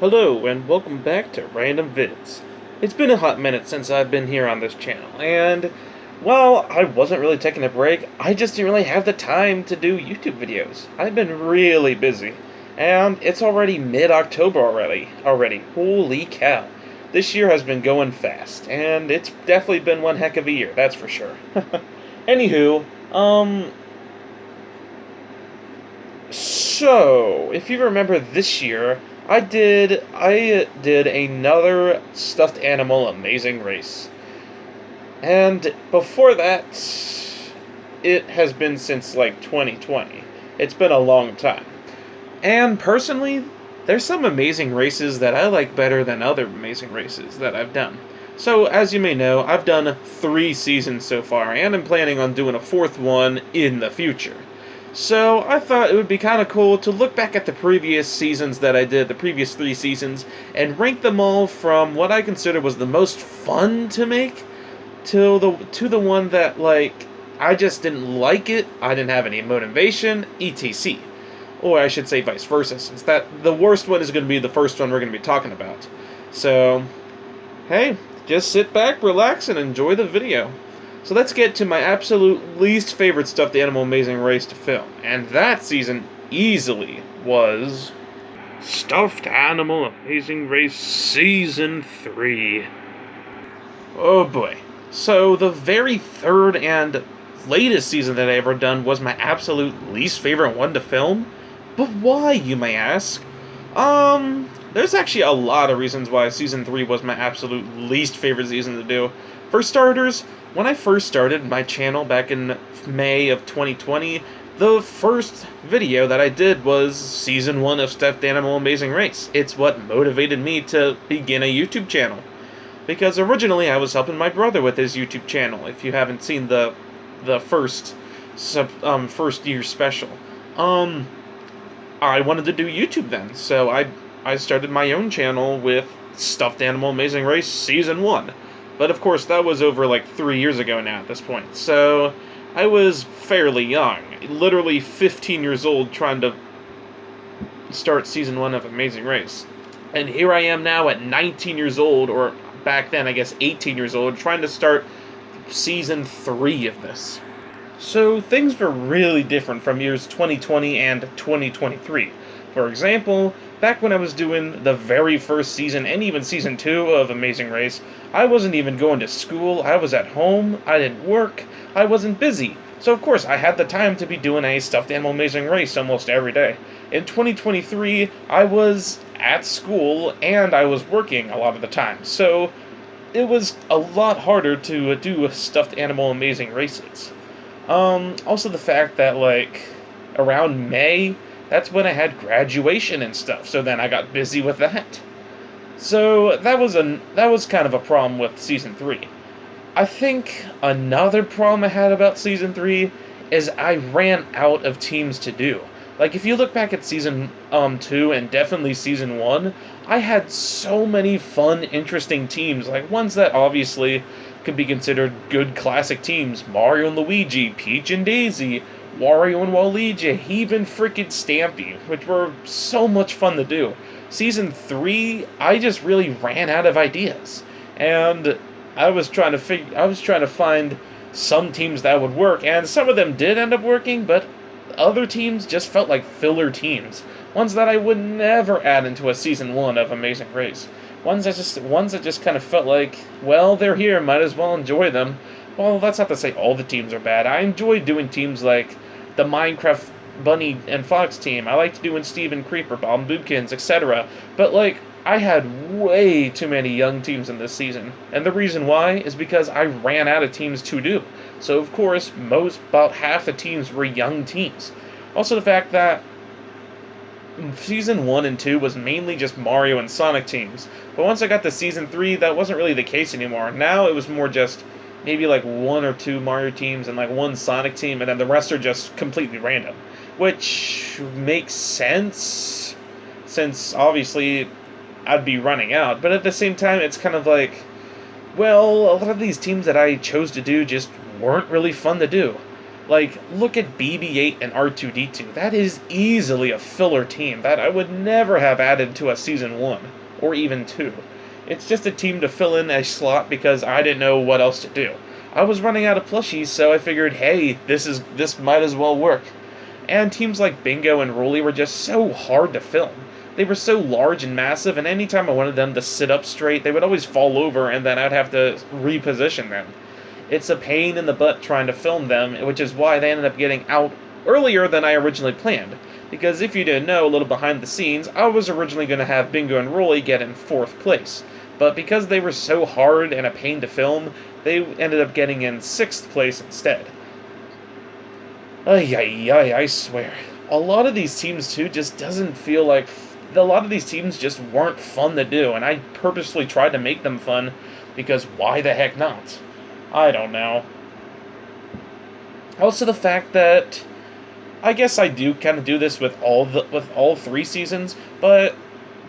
Hello, and welcome back to Random Vids. It's been a hot minute since I've been here on this channel, and while I wasn't really taking a break, I just didn't really have the time to do YouTube videos. I've been really busy, and it's already mid-October already. Holy cow. This year has been going fast, and it's definitely been one heck of a year, that's for sure. Anywho, so, if you remember this year, I did another stuffed animal amazing race. And before that, it has been since like 2020. It's been a long time. And personally, there's some amazing races that I like better than other amazing races that I've done. So, as you may know, I've done 3 seasons so far, and I'm planning on doing a 4th one in the future. So I thought it would be kind of cool to look back at the previous seasons that I did, the previous 3 seasons, and rank them all from what I consider was the most fun to make to the one that, like, I just didn't like it, I didn't have any motivation, etc. Or I should say vice versa, since that the worst one is going to be the first one we're going to be talking about. So, hey, just sit back, relax, and enjoy the video. So let's get to my absolute least favorite stuffed animal amazing race to film. And that season easily was Stuffed Animal Amazing Race Season 3. Oh boy. So the very third and latest season that I ever done was my absolute least favorite one to film. But why, you may ask? There's actually a lot of reasons why Season 3 was my absolute least favorite season to do. For starters, when I first started my channel back in May of 2020, the first video that I did was Season 1 of Stuffed Animal Amazing Race. It's what motivated me to begin a YouTube channel. Because originally I was helping my brother with his YouTube channel, if you haven't seen the first year special. I wanted to do YouTube then, so I started my own channel with Stuffed Animal Amazing Race Season 1. But of course, that was over like 3 years ago now at this point, so I was fairly young, literally 15 years old trying to start Season 1 of Amazing Race. And here I am now at 19 years old, or back then I guess 18 years old, trying to start Season 3 of this. So things were really different from years 2020 and 2023. For example, back when I was doing the very first season and even Season 2 of Amazing Race, I wasn't even going to school, I was at home, I didn't work, I wasn't busy. So of course I had the time to be doing a Stuffed Animal Amazing Race almost every day. In 2023, I was at school and I was working a lot of the time. So it was a lot harder to do Stuffed Animal Amazing Races. Also the fact that, like, around May, that's when I had graduation and stuff, so then I got busy with that. So that was kind of a problem with Season 3. I think another problem I had about Season 3 is I ran out of teams to do. Like, if you look back at Season 2 and definitely Season 1, I had so many fun, interesting teams, like ones that obviously could be considered good classic teams. Mario and Luigi, Peach and Daisy, Wario and Waluigi, even frickin' Stampy, which were so much fun to do. Season 3, I just really ran out of ideas. And I was trying to find some teams that would work, and some of them did end up working, but other teams just felt like filler teams. Ones that I would never add into a Season 1 of Amazing Race. Ones that just kind of felt like, well, they're here, might as well enjoy them. Well, that's not to say all the teams are bad. I enjoy doing teams like the Minecraft Bunny and Fox team. I liked doing Steve and Creeper, Bob and Boobkins, etc. But, like, I had way too many young teams in this season. And the reason why is because I ran out of teams to do. So, of course, about half the teams were young teams. Also, the fact that Season 1 and 2 was mainly just Mario and Sonic teams. But once I got to Season 3, that wasn't really the case anymore. Now it was more just maybe like 1 or 2 Mario teams and like 1 Sonic team, and then the rest are just completely random. Which makes sense, since obviously I'd be running out. But at the same time, it's kind of like, well, a lot of these teams that I chose to do just weren't really fun to do. Like, look at BB-8 and R2-D2. That is easily a filler team that I would never have added to a Season 1, or even 2. It's just a team to fill in a slot because I didn't know what else to do. I was running out of plushies, so I figured, hey, this might as well work. And teams like Bingo and Rolly were just so hard to film. They were so large and massive, and anytime I wanted them to sit up straight, they would always fall over, and then I'd have to reposition them. It's a pain in the butt trying to film them, which is why they ended up getting out earlier than I originally planned. Because if you didn't know, a little behind the scenes, I was originally going to have Bingo and Rolly get in 4th place. But because they were so hard and a pain to film, they ended up getting in 6th place instead. Ay, ay, ay, I swear. A lot of these teams, too, just doesn't feel like... A lot of these teams just weren't fun to do, and I purposely tried to make them fun, because why the heck not? I don't know. Also, the fact that I guess I do kind of do this with all 3 seasons, but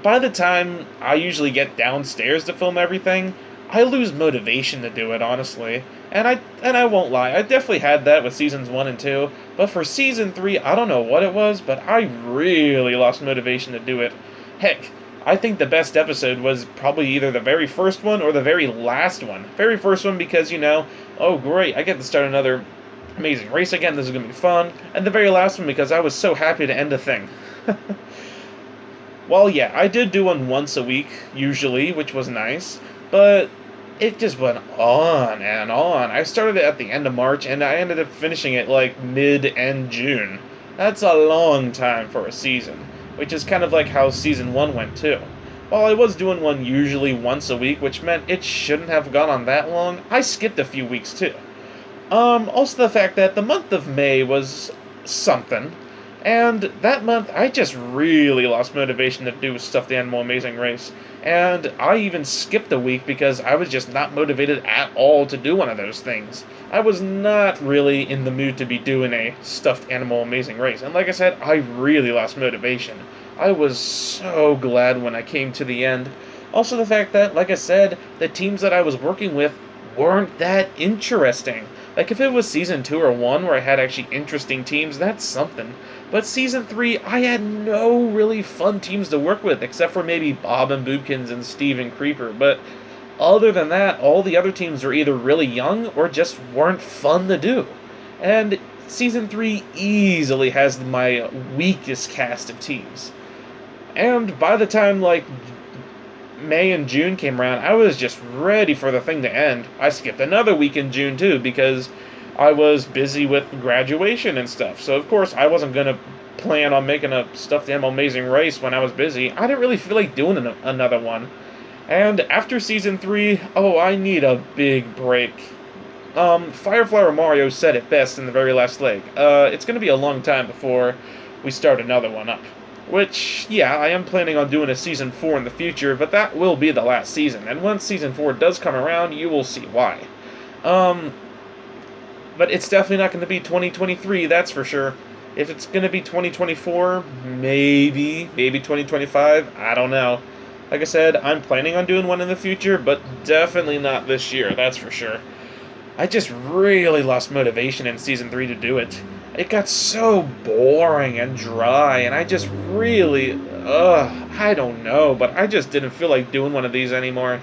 by the time I usually get downstairs to film everything, I lose motivation to do it, honestly. And I won't lie, I definitely had that with seasons 1 and 2, but for season 3, I don't know what it was, but I really lost motivation to do it. Heck, I think the best episode was probably either the very first one or the very last one. Very first one because, oh great, I get to start another amazing race again, this is going to be fun. And the very last one because I was so happy to end a thing. Well, yeah, I did do one once a week, usually, which was nice, but it just went on and on. I started it at the end of March, and I ended up finishing it like mid-end June. That's a long time for a season, which is kind of like how Season 1 went too. While I was doing one usually once a week, which meant it shouldn't have gone on that long, I skipped a few weeks too. Also the fact that the month of May was something, and that month I just really lost motivation to do Stuffed Animal Amazing Race, and I even skipped a week because I was just not motivated at all to do one of those things. I was not really in the mood to be doing a Stuffed Animal Amazing Race, and like I said, I really lost motivation. I was so glad when I came to the end. Also the fact that, like I said, the teams that I was working with weren't that interesting. Like, if it was Season 2 or 1 where I had actually interesting teams, that's something. But Season 3, I had no really fun teams to work with, except for maybe Bob and Boobkins and Steve and Creeper. But other than that, all the other teams were either really young or just weren't fun to do. And Season 3 easily has my weakest cast of teams. And by the time, May and June came around, I was just ready for the thing to end. I skipped another week in June, too, because I was busy with graduation and stuff. So, of course, I wasn't going to plan on making a Stuffed Animal Amazing Race when I was busy. I didn't really feel like doing another one. And after Season 3, I need a big break. Fireflower Mario said it best in the very last leg. It's going to be a long time before we start another one up. Which, yeah, I am planning on doing a Season 4 in the future, but that will be the last season, and once Season 4 does come around, you will see why. But it's definitely not going to be 2023, that's for sure. If it's going to be 2024, maybe 2025, I don't know. Like I said, I'm planning on doing one in the future, but definitely not this year, that's for sure. I just really lost motivation in Season 3 to do it. It got so boring and dry, and I just really, I don't know, but I just didn't feel like doing one of these anymore.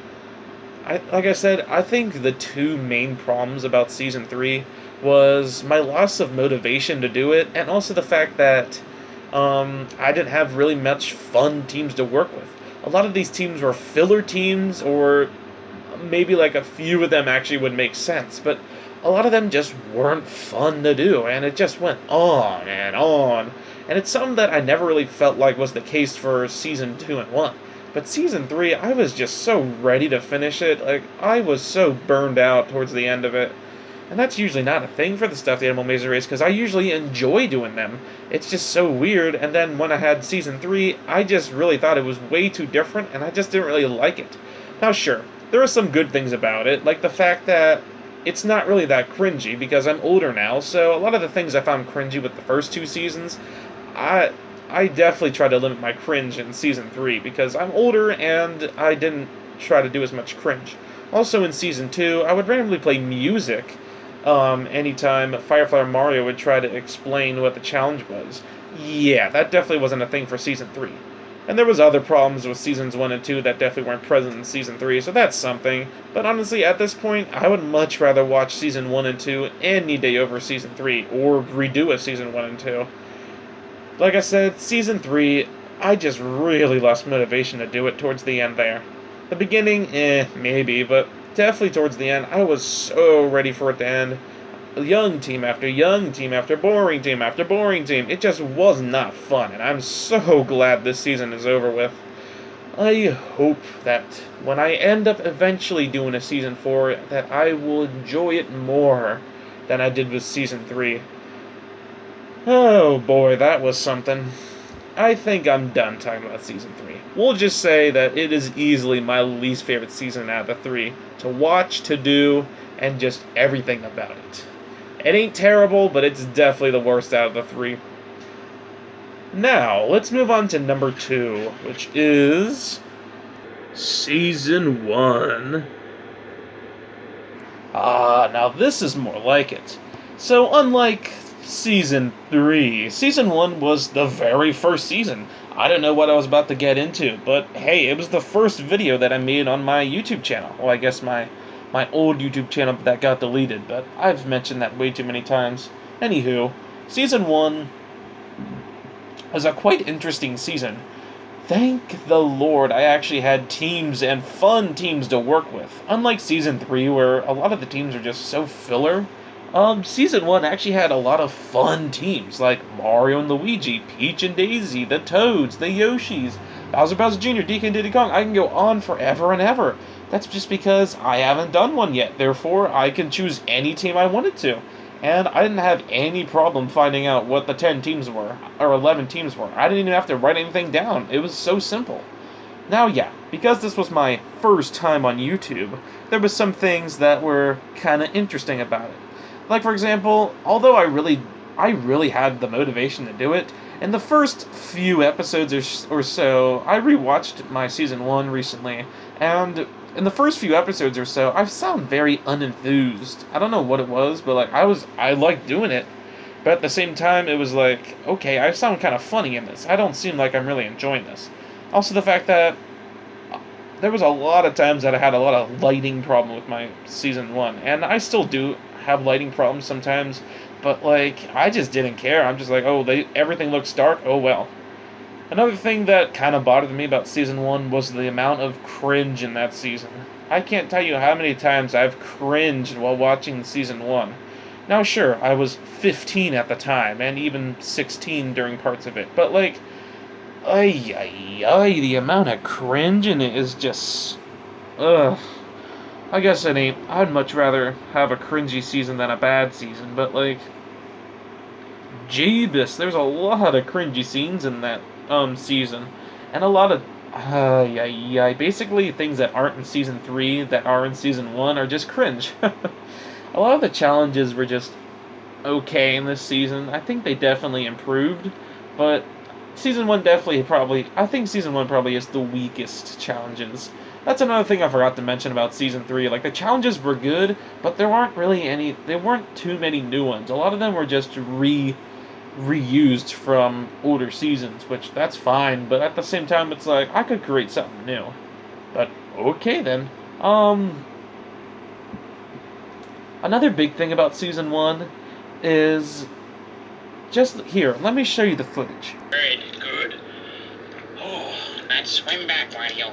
Like I said, I think the 2 main problems about Season 3 was my loss of motivation to do it, and also the fact that I didn't have really much fun teams to work with. A lot of these teams were filler teams, or maybe like a few of them actually would make sense, but a lot of them just weren't fun to do, and it just went on and on. And it's something that I never really felt like was the case for Season 2 and 1. But Season 3, I was just so ready to finish it. Like, I was so burned out towards the end of it. And that's usually not a thing for the Stuffed Animal Amazing Race, because I usually enjoy doing them. It's just so weird, and then when I had Season 3, I just really thought it was way too different, and I just didn't really like it. Now sure, there are some good things about it, like the fact that it's not really that cringy, because I'm older now, so a lot of the things I found cringy with the first 2 seasons, I definitely try to limit my cringe in Season 3, because I'm older and I didn't try to do as much cringe. Also in Season 2, I would randomly play music anytime Firefly Mario would try to explain what the challenge was. Yeah, that definitely wasn't a thing for Season 3. And there was other problems with Seasons 1 and 2 that definitely weren't present in Season 3, so that's something. But honestly, at this point, I would much rather watch Season 1 and 2 any day over Season 3, or redo a Season 1 and 2. Like I said, Season 3, I just really lost motivation to do it towards the end there. The beginning, maybe, but definitely towards the end, I was so ready for it to end. Young team after young team after boring team after boring team. It just was not fun, and I'm so glad this season is over with. I hope that when I end up eventually doing a Season 4, that I will enjoy it more than I did with Season 3. Oh boy, that was something. I think I'm done talking about Season 3. We'll just say that it is easily my least favorite season out of the three. To watch, to do, and just everything about it. It ain't terrible, but it's definitely the worst out of the three. Now, let's move on to number 2, which is Season 1. Now this is more like it. So, unlike Season 3, Season 1 was the very first season. I don't know what I was about to get into, but hey, it was the first video that I made on my YouTube channel. Well, I guess my old YouTube channel that got deleted, but I've mentioned that way too many times. Anywho, Season 1 was a quite interesting season. Thank the Lord I actually had teams and fun teams to work with. Unlike Season 3, where a lot of the teams are just so filler, Season 1 actually had a lot of fun teams, like Mario and Luigi, Peach and Daisy, the Toads, the Yoshis, Bowser Jr., Deacon Diddy Kong. I can go on forever and ever. That's just because I haven't done one yet, therefore I can choose any team I wanted to. And I didn't have any problem finding out what the 10 teams were, or 11 teams were. I didn't even have to write anything down. It was so simple. Now, yeah, because this was my first time on YouTube, there was some things that were kind of interesting about it. Like, for example, although I really had the motivation to do it, in the first few episodes or so, I rewatched my Season 1 recently, and in the first few episodes or so, I sound very unenthused. I don't know what it was, but like I liked doing it, but at the same time, it was like, okay, I sound kind of funny in this. I don't seem like I'm really enjoying this. Also, the fact that there was a lot of times that I had a lot of lighting problem with my Season 1, and I still do have lighting problems sometimes, but like, I just didn't care. I'm just like, oh, everything looks dark, oh well. Another thing that kind of bothered me about Season 1 was the amount of cringe in that season. I can't tell you how many times I've cringed while watching Season 1. Now sure, I was 15 at the time, and even 16 during parts of it, but like, the amount of cringe in it is just... ugh. I guess it ain't. I'd much rather have a cringy season than a bad season, but like... Jeebus, there's a lot of cringy scenes in that season, and a lot of basically things that aren't in Season 3 that are in Season 1 are just cringe. A lot of the challenges were just okay in this season. I think they definitely improved, but Season 1 I think Season 1 probably is the weakest challenges. That's another thing I forgot to mention about Season 3. Like, the challenges were good, but there weren't too many new ones. A lot of them were just reused from older seasons, which that's fine, but at the same time, it's like, I could create something new. But, okay then. Another big thing about Season 1 is... just here, let me show you the footage. Good. Oh, let's swim back, Mario.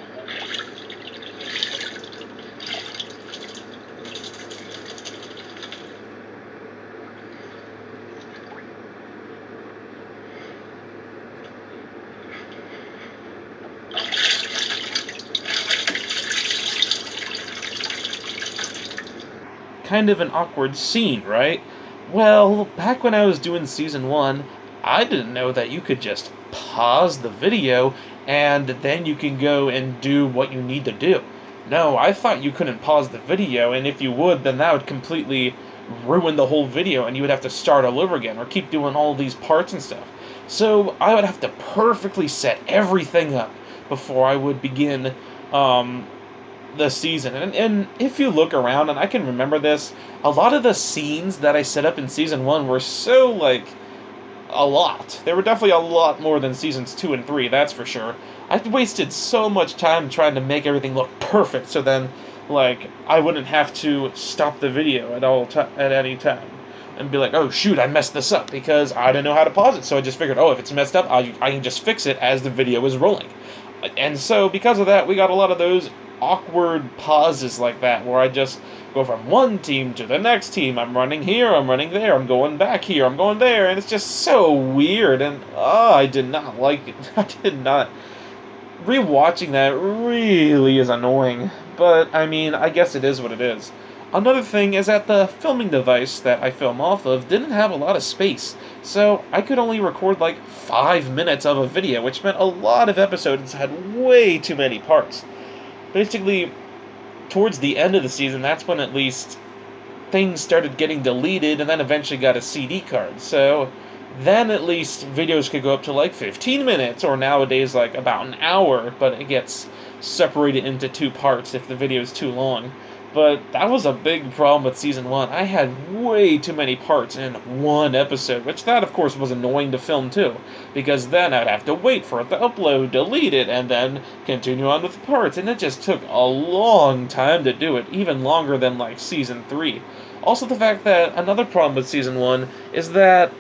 Kind of an awkward scene, right? Well, back when I was doing Season 1, I didn't know that you could just pause the video and then you can go and do what you need to do. No, I thought you couldn't pause the video, and if you would, then that would completely ruin the whole video and you would have to start all over again or keep doing all these parts and stuff. So I would have to perfectly set everything up before I would begin the season. And if you look around, and I can remember this, a lot of the scenes that I set up in season 1 were so, like, a lot. They were definitely a lot more than seasons 2 and 3, that's for sure. I wasted so much time trying to make everything look perfect, so then, like, I wouldn't have to stop the video at any time and be like, oh shoot, I messed this up, because I didn't know how to pause it. So I just figured, oh, if it's messed up, I can just fix it as the video is rolling. And so because of that, we got a lot of those awkward pauses like that, where I just go from one team to the next team. I'm running here, I'm running there, I'm going back here, I'm going there, and it's just so weird, and I did not like it. I did not. Rewatching that really is annoying, but I mean, I guess it is what it is. Another thing is that the filming device that I film off of didn't have a lot of space, so I could only record like 5 minutes of a video, which meant a lot of episodes had way too many parts. Basically, towards the end of the season, that's when at least things started getting deleted and then eventually got a CD card. So then at least videos could go up to like 15 minutes, or nowadays like about an hour, but it gets separated into 2 parts if the video is too long. But that was a big problem with season 1. I had way too many parts in one episode, which that of course was annoying to film too, because then I'd have to wait for it to upload, delete it, and then continue on with the parts, and it just took a long time to do it, even longer than like season 3. Also, the fact that another problem with season 1 is that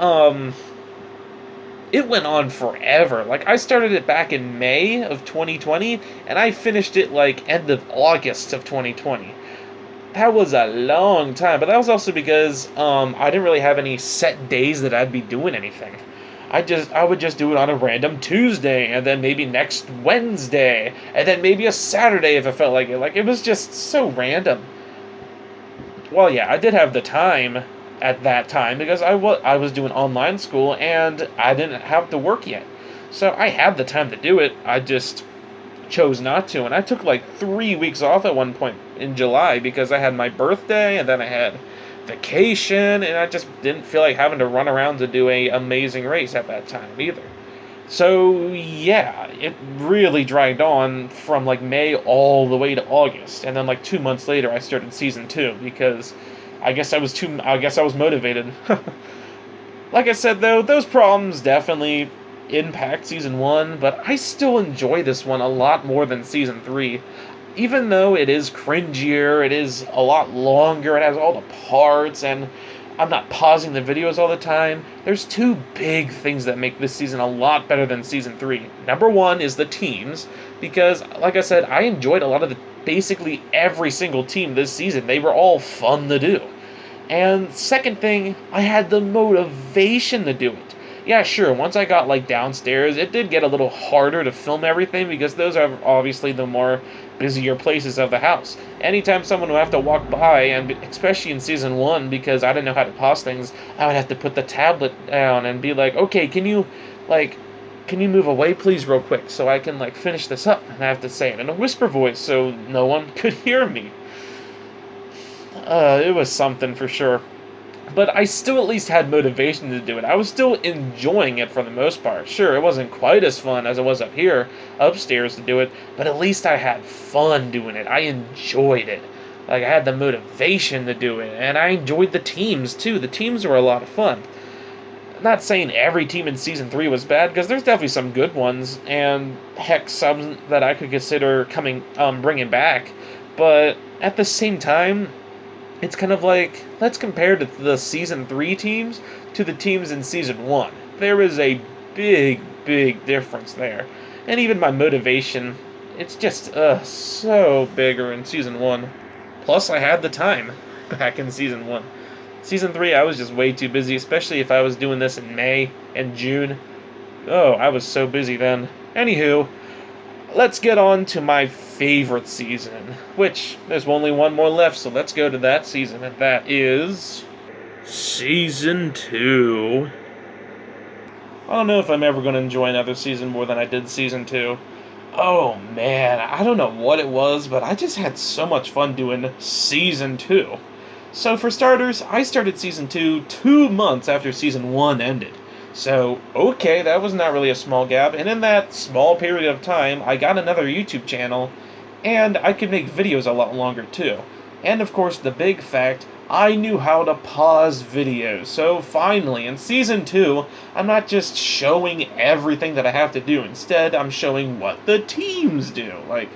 it went on forever. Like, I started it back in May of 2020, and I finished it like end of August of 2020. That was a long time, but that was also because I didn't really have any set days that I'd be doing anything. I would just do it on a random Tuesday, and then maybe next Wednesday, and then maybe a Saturday if I felt like it. Like, it was just so random. Well, yeah, I did have the time at that time because I was doing online school and I didn't have to work yet. So I had the time to do it. I just chose not to. And I took like 3 weeks off at one point in July because I had my birthday and then I had vacation, and I just didn't feel like having to run around to do a Amazing Race at that time either. So yeah, it really dragged on from like May all the way to August, and then like 2 months later I started season 2 because I guess I was motivated. Like I said though, those problems definitely impact season 1, but I still enjoy this one a lot more than season 3. Even though it is cringier, it is a lot longer, it has all the parts, and I'm not pausing the videos all the time. There's 2 big things that make this season a lot better than season 3. Number 1 is the teams, because, like I said, I enjoyed a lot of basically every single team this season. They were all fun to do. And second thing, I had the motivation to do it. Yeah, sure, once I got, like, downstairs, it did get a little harder to film everything, because those are obviously the more busier places of the house. Anytime someone would have to walk by, and especially in season 1, because I didn't know how to pause things, I would have to put the tablet down and be like, okay, can you move away please real quick so I can, like, finish this up? And I have to say it in a whisper voice so no one could hear me. It was something for sure. But I still at least had motivation to do it. I was still enjoying it for the most part. Sure, it wasn't quite as fun as it was upstairs to do it, but at least I had fun doing it. I enjoyed it. Like, I had the motivation to do it, and I enjoyed the teams, too. The teams were a lot of fun. I'm not saying every team in Season 3 was bad, because there's definitely some good ones, and heck, some that I could consider bringing back. But at the same time, it's kind of like, let's compare the Season 3 teams to the teams in Season 1. There is a big, big difference there. And even my motivation, it's just so bigger in Season 1. Plus, I had the time back in Season 1. Season 3, I was just way too busy, especially if I was doing this in May and June. Oh, I was so busy then. Anywho, let's get on to my favorite season, which there's only one more left, so let's go to that season, and that is Season 2. I don't know if I'm ever going to enjoy another season more than I did Season 2. Oh man, I don't know what it was, but I just had so much fun doing Season 2. So for starters, I started Season 2 2 months after Season 1 ended. So, okay, that was not really a small gap, and in that small period of time, I got another YouTube channel, And I could make videos a lot longer too. And of course, the big fact, I knew how to pause videos. So finally, in Season 2, I'm not just showing everything that I have to do. Instead, I'm showing what the teams do. Like,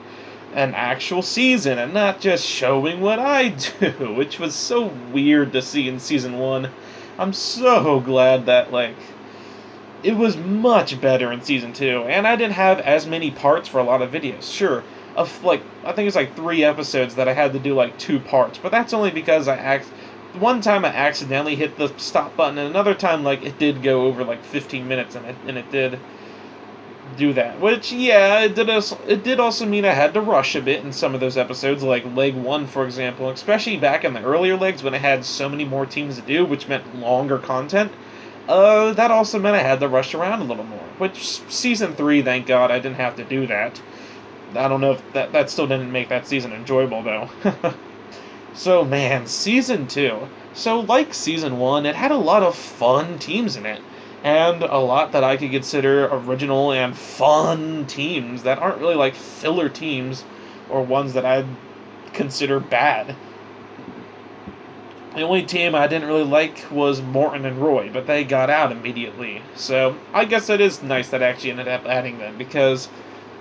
an actual season, and not just showing what I do, which was so weird to see in Season 1. I'm so glad that, like, it was much better in Season 2, and I didn't have as many parts for a lot of videos. Sure, I think it's like 3 episodes that I had to do like 2 parts, but that's only because one time I accidentally hit the stop button, and another time like it did go over like 15 minutes, and it did do that. Which, yeah, it did also mean I had to rush a bit in some of those episodes, like Leg 1, for example, especially back in the earlier legs when I had so many more teams to do, which meant longer content. That also meant I had to rush around a little more. Which, Season 3, thank God, I didn't have to do that. I don't know if that still didn't make that season enjoyable, though. So, man, Season 2. So, like Season 1, it had a lot of fun teams in it. And a lot that I could consider original and fun teams that aren't really like filler teams or ones that I'd consider bad. The only team I didn't really like was Morton and Roy, but they got out immediately. So I guess it is nice that I actually ended up adding them, because,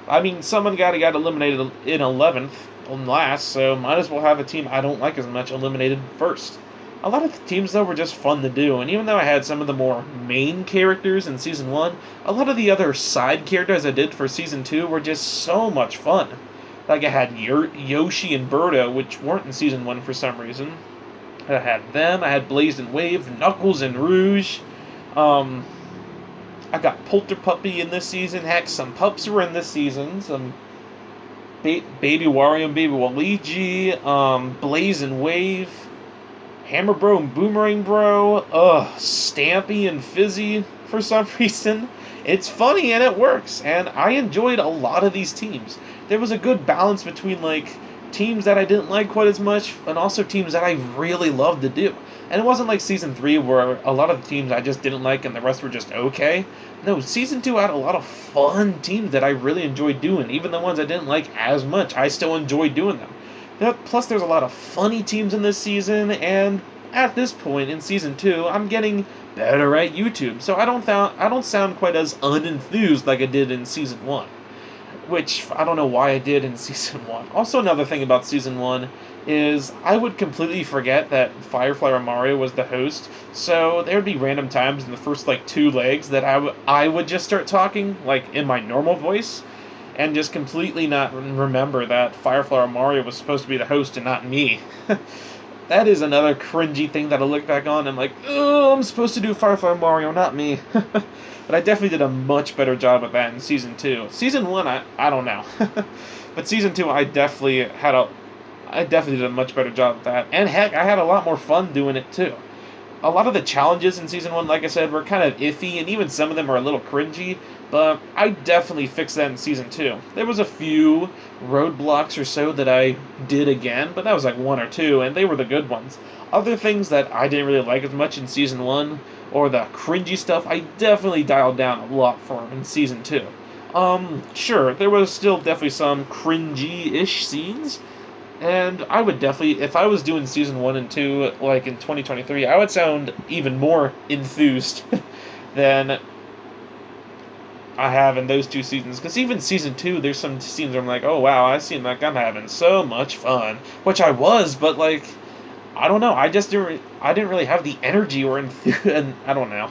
I mean, someone got eliminated in 11th and last, so might as well have a team I don't like as much eliminated first. A lot of the teams, though, were just fun to do, and even though I had some of the more main characters in Season 1, a lot of the other side characters I did for Season 2 were just so much fun. Like I had Yoshi and Birdo, which weren't in Season 1 for some reason. I had them. I had Blaze and Wave, Knuckles and Rouge. Um, I got Polter Puppy in this season. Heck, some pups were in this season. Some Baby Wario and Baby Waluigi. Blaze and Wave. Hammer Bro and Boomerang Bro. Stampy and Fizzy for some reason. It's funny and it works. And I enjoyed a lot of these teams. There was a good balance between, like, teams that I didn't like quite as much, and also teams that I really loved to do. And it wasn't like Season 3 where a lot of the teams I just didn't like and the rest were just okay. No, Season 2 had a lot of fun teams that I really enjoyed doing. Even the ones I didn't like as much, I still enjoyed doing them. Plus, there's a lot of funny teams in this season, and at this point in Season 2, I'm getting better at YouTube, so I don't sound quite as unenthused like I did in Season 1. Which I don't know why I did in Season 1. Also, another thing about Season 1 is I would completely forget that Firefly Mario was the host, so there would be random times in the first, like, 2 legs that I would just start talking, like, in my normal voice, and just completely not remember that Firefly Mario was supposed to be the host and not me. That is another cringy thing that I look back on and I'm like, oh, I'm supposed to do Firefly Mario, not me. But I definitely did a much better job of that in Season 2. Season 1, I don't know. But Season 2, I definitely did a much better job of that. And heck, I had a lot more fun doing it too. A lot of the challenges in Season 1, like I said, were kind of iffy, and even some of them are a little cringy, but I definitely fixed that in Season 2. There was a few roadblocks or so that I did again, but that was like 1 or 2, and they were the good ones. Other things that I didn't really like as much in Season 1, or the cringy stuff, I definitely dialed down a lot for in Season 2. Sure, there was still definitely some cringy-ish scenes, and I would definitely, if I was doing Season 1 and 2, like in 2023, I would sound even more enthused than I have in those 2 seasons. Because even Season 2, there's some scenes where I'm like, oh wow, I seem like I'm having so much fun. Which I was, but like, I don't know, I didn't really have the energy or and I don't know.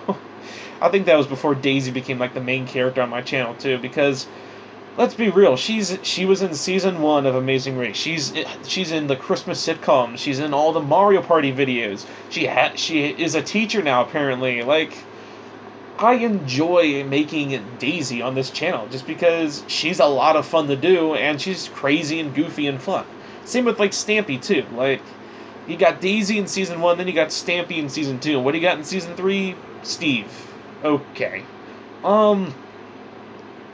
I think that was before Daisy became like the main character on my channel too, because let's be real, she was in Season 1 of Amazing Race. She's in the Christmas sitcoms. She's in all the Mario Party videos. She is a teacher now, apparently. Like, I enjoy making Daisy on this channel just because she's a lot of fun to do, and she's crazy and goofy and fun. Same with, like, Stampy, too. Like, you got Daisy in Season 1, then you got Stampy in Season 2. What do you got in Season 3? Steve. Okay.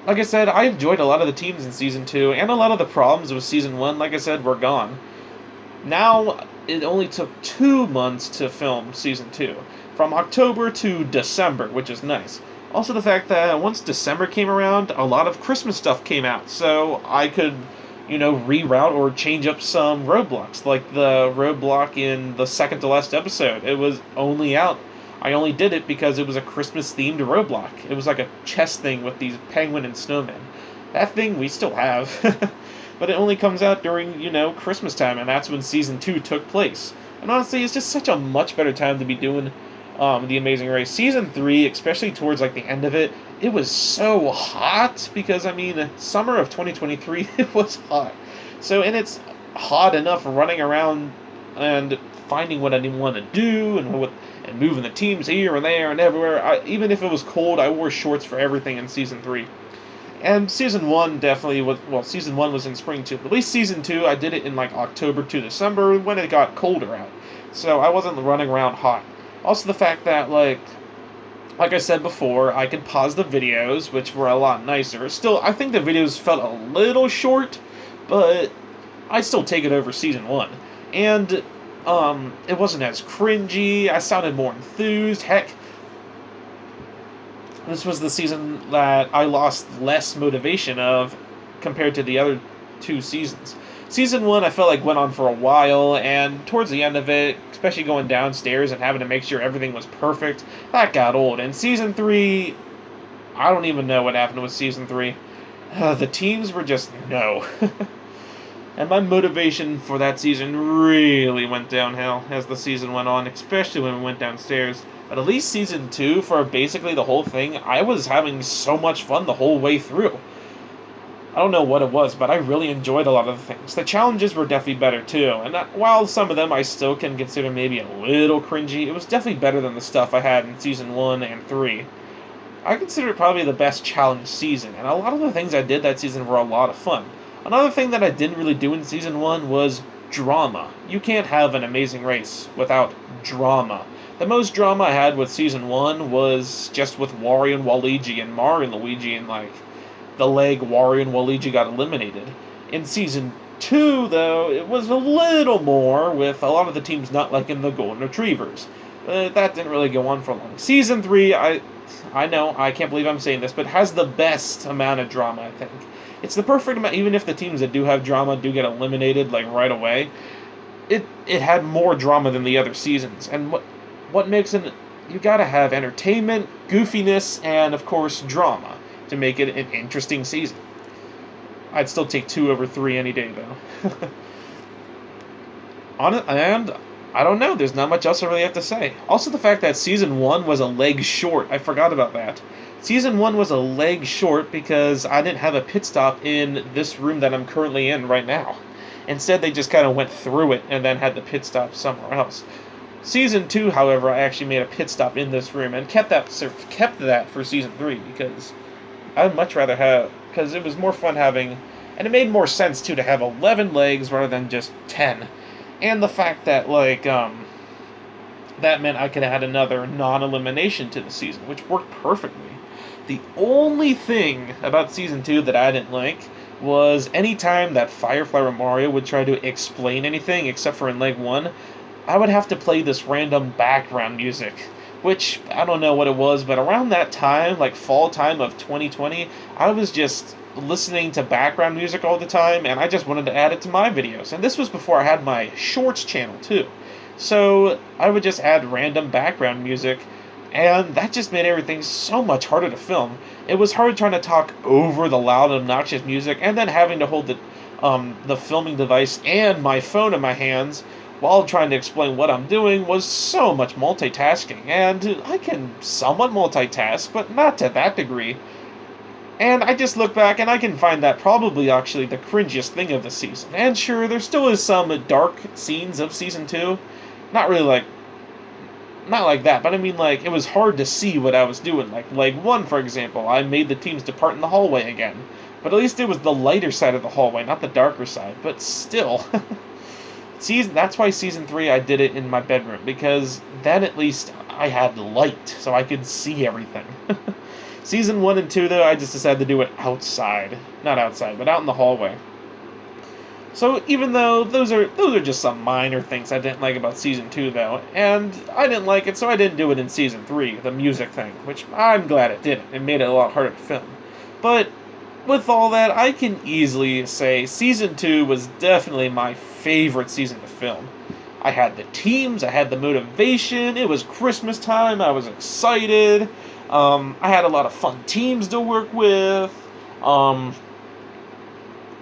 Like I said, I enjoyed a lot of the teams in Season 2, and a lot of the problems with Season 1, like I said, were gone. Now, it only took 2 months to film Season 2. From October to December, which is nice. Also the fact that once December came around, a lot of Christmas stuff came out, so I could reroute or change up some roadblocks, like the roadblock in the second to last episode. It was only out. I only did it because it was a Christmas themed roadblock. It was like a chess thing with these penguin and snowmen. That thing we still have, but it only comes out during Christmas time, and that's when season 2 took place. And honestly, it's just such a much better time to be doing the Amazing Race. Season 3, especially towards like the end of it, it was so hot because summer of 2023 it was hot. So and it's hot enough running around and finding what I didn't want to do and moving the teams here and there and everywhere. Even if it was cold, I wore shorts for everything in season 3. And season 1 definitely was, season 1 was in spring too. At least season 2, I did it in like October to December when it got colder out. So I wasn't running around hot. Also the fact that, like I said before, I could pause the videos, which were a lot nicer. Still, I think the videos felt a little short, but I'd still take it over season 1. And, it wasn't as cringy, I sounded more enthused, heck, this was the season that I lost less motivation of compared to the other 2 seasons. Season 1 I felt like went on for a while, and towards the end of it, especially going downstairs and having to make sure everything was perfect, that got old. And season 3, I don't even know what happened with season 3. The teams were just no. And my motivation for that season really went downhill as the season went on, especially when we went downstairs. But at least season 2, for basically the whole thing, I was having so much fun the whole way through. I don't know what it was, but I really enjoyed a lot of the things. The challenges were definitely better too, and while some of them I still can consider maybe a little cringy, it was definitely better than the stuff I had in season 1 and 3. I consider it probably the best challenge season, and a lot of the things I did that season were a lot of fun. Another thing that I didn't really do in season 1 was drama. You can't have an Amazing Race without drama. The most drama I had with season 1 was just with Wario and Waluigi and Mario and Luigi, and like the leg Wario and Waluigi got eliminated. In season 2, though, it was a little more, with a lot of the teams not liking the Golden Retrievers. That didn't really go on for long. Season 3, I know, I can't believe I'm saying this, but has the best amount of drama, I think. It's the perfect amount, even if the teams that do have drama do get eliminated, like, right away. It had more drama than the other seasons, and what makes it... You gotta have entertainment, goofiness, and, of course, drama to make it an interesting season. I'd still take 2 over 3 any day, though. And I don't know, there's not much else I really have to say. Also, the fact that season 1 was a leg short, I forgot about that. Season 1 was a leg short because I didn't have a pit stop in this room that I'm currently in right now. Instead, they just kind of went through it and then had the pit stop somewhere else. Season 2, however, I actually made a pit stop in this room and kept that for season 3 because I'd much rather have, because it was more fun having, and it made more sense too to have 11 legs rather than just 10. And the fact that, like, that meant I could have had another non-elimination to the season, which worked perfectly. The only thing about season 2 that I didn't like was any time that Firefly Mario would try to explain anything, except for in leg 1, I would have to play this random background music, which, I don't know what it was, but around that time, like fall time of 2020, I was just listening to background music all the time, and I just wanted to add it to my videos. And this was before I had my Shorts channel, too. So I would just add random background music, and that just made everything so much harder to film. It was hard trying to talk over the loud, obnoxious music, and then having to hold the filming device and my phone in my hands while trying to explain what I'm doing was so much multitasking, and I can somewhat multitask, but not to that degree. And I just look back and I can find that probably actually the cringiest thing of the season. And sure, there still is some dark scenes of season 2. Not really not like that, but I mean, like, it was hard to see what I was doing. Like leg 1, for example, I made the teams depart in the hallway again. But at least it was the lighter side of the hallway, not the darker side. But still... That's why season 3 I did it in my bedroom, because then at least I had light, so I could see everything. Season 1 and 2, though, I just decided to do it outside. Not outside, but out in the hallway. So even though those are just some minor things I didn't like about season 2, though, and I didn't like it, so I didn't do it in season 3, the music thing, which I'm glad it didn't. It made it a lot harder to film. But with all that, I can easily say Season 2 was definitely my favorite season to film. I had the teams, I had the motivation, it was Christmas time, I was excited, I had a lot of fun teams to work with, um,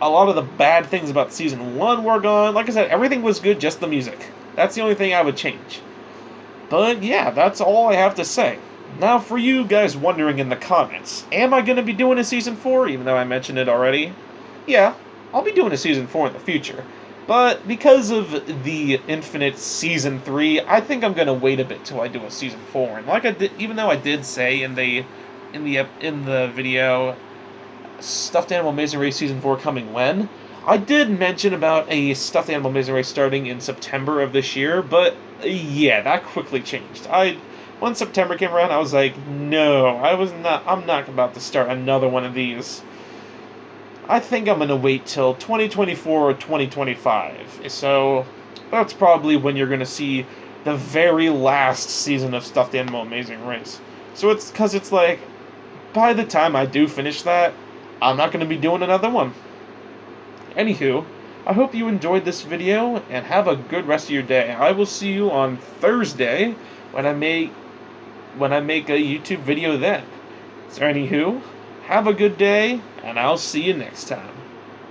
a lot of the bad things about Season 1 were gone. Like I said, everything was good, just the music. That's the only thing I would change. But yeah, that's all I have to say. Now, for you guys wondering in the comments, am I going to be doing a Season 4, even though I mentioned it already? Yeah, I'll be doing a Season 4 in the future. But because of the Infinite Season 3, I think I'm going to wait a bit till I do a Season 4. And like I did, even though I did say in the video, Stuffed Animal Amazing Race Season 4 coming when, I did mention about a Stuffed Animal Amazing Race starting in September of this year, but yeah, that quickly changed. When September came around, I was like, no, I'm not about to start another one of these. I think I'm gonna wait till 2024 or 2025. So that's probably when you're gonna see the very last season of Stuffed Animal Amazing Race. So it's because it's like, by the time I do finish that, I'm not gonna be doing another one. Anywho, I hope you enjoyed this video and have a good rest of your day. I will see you on Thursday when I make a YouTube video then. So anywho, have a good day and I'll see you next time.